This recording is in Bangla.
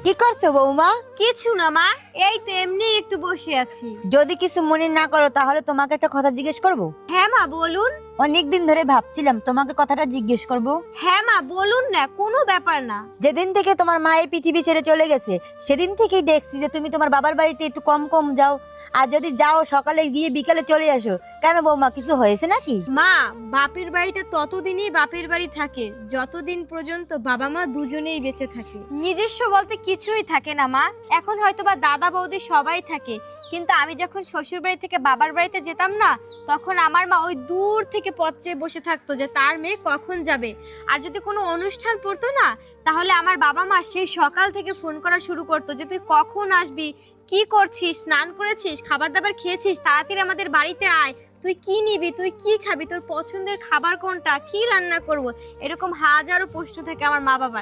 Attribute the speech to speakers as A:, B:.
A: কি করছো বৌমা?
B: কিছু না মা, এই তো এমনি একটু বসে আছি।
A: যদি কিছু মনে না করো তাহলে তোমাকে একটা কথা জিজ্ঞেস করব।
B: হ্যাঁ মা বলুন।
A: অনেকদিন ধরে ভাবছিলাম তোমাকে কথাটা জিজ্ঞেস করব।
B: হ্যাঁ মা বলুন না, কোনো ব্যাপার না।
A: যেদিন থেকে তোমার মা এই পৃথিবী ছেড়ে চলে গেছে সেদিন থেকেই দেখছি যে তুমি তোমার বাবার বাড়িতে একটু কম কম যাও, আর যদি যাও সকালে গিয়ে বিকালে চলে আসো। কেন বৌমা, কিছু হয়েছে নাকি?
B: মা, বাপের বাড়িটা ততদিনই বাপের বাড়ি থাকে যতদিন পর্যন্ত বাবা মা দুজনেই বেঁচে থাকে। নিজস্ব বলতে কিছুই থাকে না মা। এখন হয়তো বা দাদা বৌদি সবাই থাকে, কিন্তু আমি যখন শ্বশুর বাড়ি থেকে বাবার বাড়িতে যেতাম না, তখন আমার মা ওই দূর থেকে পথ চেয়ে বসে থাকতো যে তার মেয়ে কখন যাবে। আর যদি কোনো অনুষ্ঠান পড়তো না, তাহলে আমার বাবা মা সেই সকাল থেকে ফোন করা শুরু করতো যে তুই কখন আসবি, কি করছিস, স্নান করেছিস, খাবার দাবার খেয়েছিস, তাড়াতাড়ি আমাদের বাড়িতে আয়, তুই কি নিবি, তুই কি খাবি, তোর পছন্দের খাবার কোনটা, কি রান্না করব, এরকম হাজারো প্রশ্ন থাকে আমার মা বাবার।